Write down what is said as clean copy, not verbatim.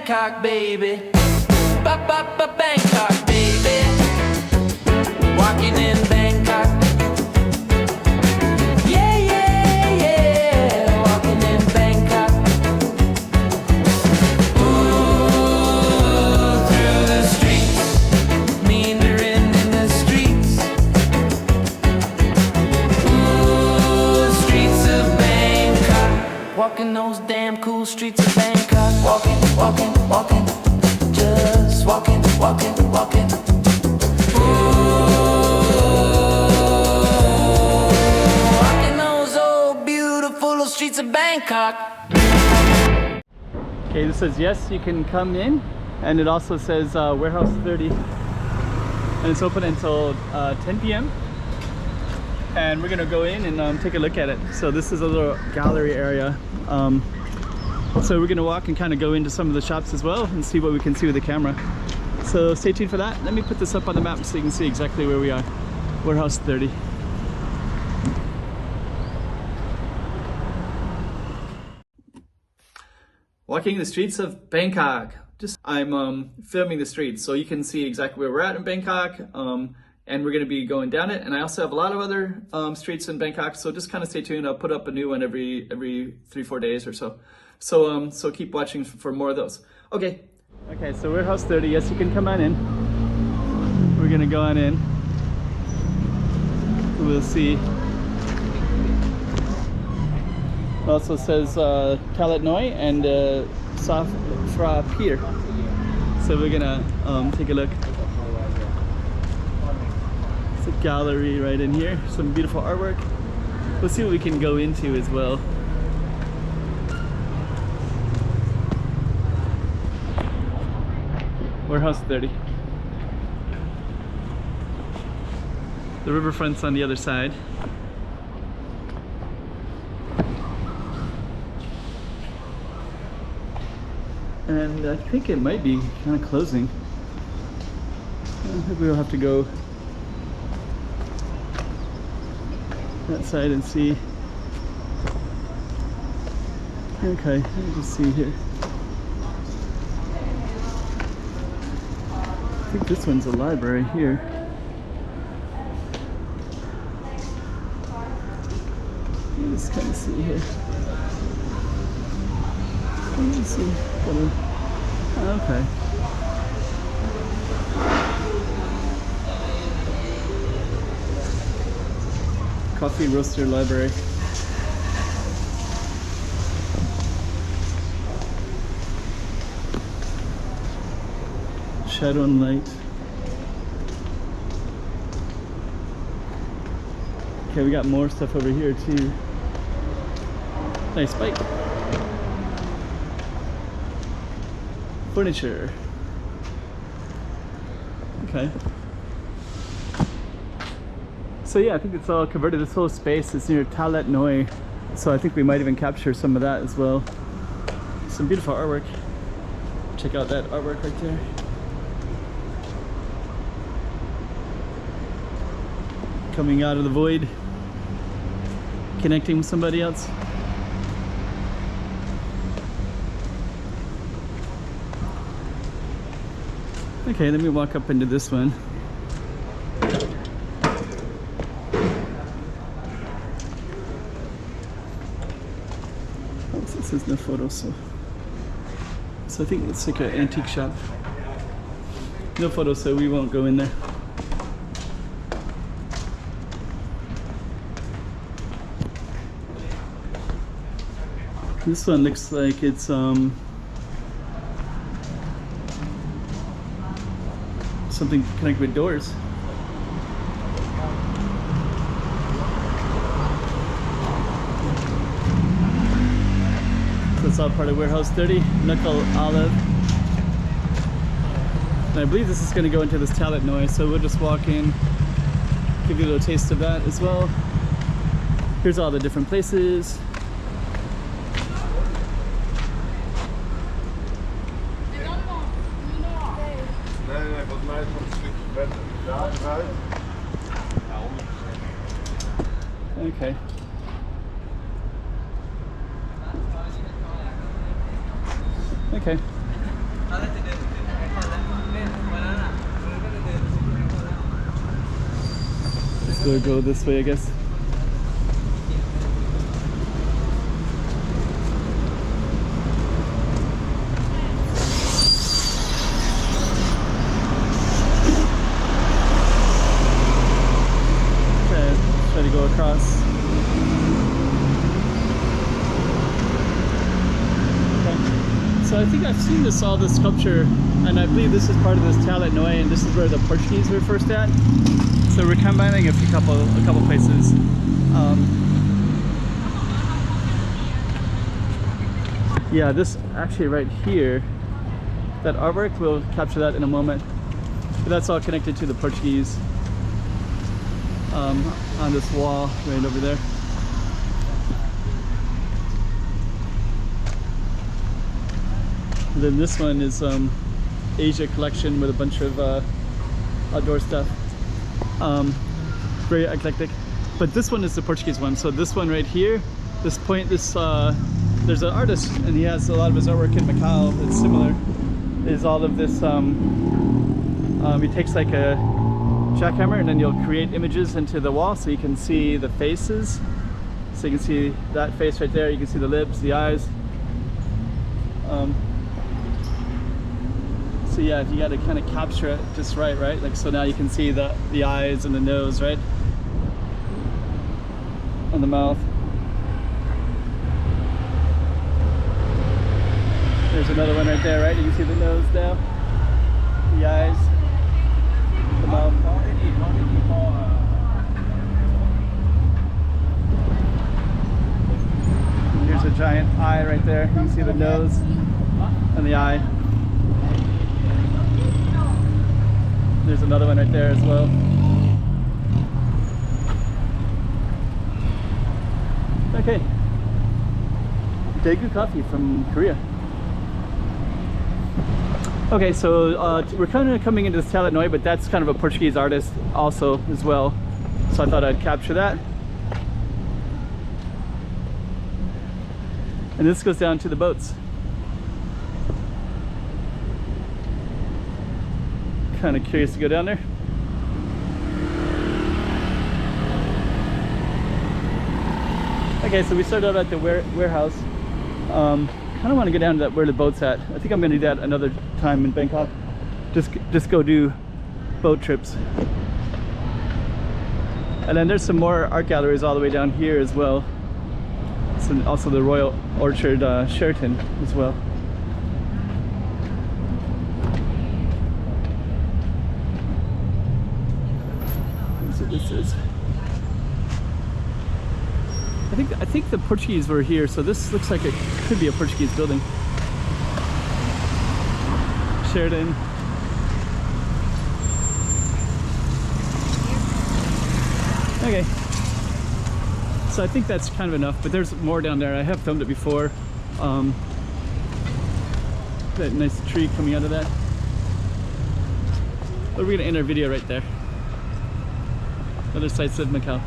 Bangkok, baby. Bangkok, baby. Walking in Bangkok. Yeah, yeah, yeah. Walking in Bangkok. Ooh, through the streets. Meandering in the streets. Ooh, streets of Bangkok. Walking those damn cool streets of Bangkok. Walking, walking, walking. Just walking, walking, walking. Ooh, walking those old beautiful streets of Bangkok. Okay, this says yes, you can come in, and it also says warehouse 30, and it's open until 10 p.m. and we're gonna go in and take a look at it. So this is a little gallery area. So we're gonna walk and kind of go into some of the shops as well and see what we can see with the camera. So stay tuned for that. Let me put this up on the map so you can see exactly where we are. Warehouse 30. Walking the streets of Bangkok. I'm filming the streets so you can see exactly where we're at in Bangkok, and we're going to be going down it. And I also have a lot of other streets in Bangkok, so just kind of stay tuned. I'll put up a new one every 3-4 days or so. So keep watching for more of those. Okay, so warehouse 30. Yes, you can come on in. We're going to go on in. We'll see. It also says Kalat Noi and Saf Fra Pier. So we're gonna take a look. It's a gallery right in here. Some beautiful artwork. We'll see what we can go into as well. Warehouse 30. The riverfront's on the other side. And I think it might be kind of closing. I think we'll have to go that side and see. Okay, let me just see here. I think this one's a library here. Let's kind of see here. Let me see. Okay. Coffee Roaster Library. Shadow and Light. Okay, we got more stuff over here too. Nice bike. Furniture. Okay. So yeah, I think it's all converted. This whole space is near Talat Noi, so I think we might even capture some of that as well. Some beautiful artwork. Check out that artwork right there. Coming out of the void, connecting with somebody else. Okay, let me walk up into this one. Oh, this is no photo, so I think it's like an antique shop. No photo, so we won't go in there. This one looks like it's something connected with doors. So it's all part of Warehouse 30, Knuckle Olive. And I believe this is going to go into this Talat Noi, so we'll just walk in, give you a little taste of that as well. Here's all the different places. Okay. Okay. go this way, I guess. Okay, let's try to go across. So I think I've seen all this sculpture, and I believe this is part of this Thailand Noi, and this is where the Portuguese were first at. So we're combining a couple places. Yeah, this actually right here, that artwork, we'll capture that in a moment. But that's all connected to the Portuguese on this wall right over there. And then this one is Asia collection with a bunch of outdoor stuff. Very eclectic. But this one is the Portuguese one. So this one right here, this point, there's an artist, and he has a lot of his artwork in Macau that's similar. Is all of this, he takes like a jackhammer and then you'll create images into the wall so you can see the faces. So you can see that face right there, you can see the lips, the eyes. So yeah, if you got to kind of capture it just right, like so now you can see the eyes and the nose, right, and the mouth. There's another one right there, right? You can see the nose now, the eyes, the mouth. And here's a giant eye right there. You can see the nose and the eye. There's another one right there as well. Okay. Daegu coffee from Korea. Okay, so we're kind of coming into this Thailand Noi, but that's kind of a Portuguese artist also as well. So I thought I'd capture that. And this goes down to the boats. Kind of curious to go down there. Okay, so we started out at the warehouse. Kind of want to go down to where the boat's at. I think I'm going to do that another time in Bangkok. Just go do boat trips. And then there's some more art galleries all the way down here as well. So also the Royal Orchard Sheraton as well. So this is. I think the Portuguese were here, so this looks like it could be a Portuguese building. Sheraton. Okay. So I think that's kind of enough, but there's more down there. I have filmed it before. That nice tree coming out of that. But we're gonna end our video right there. Other sites of Macau.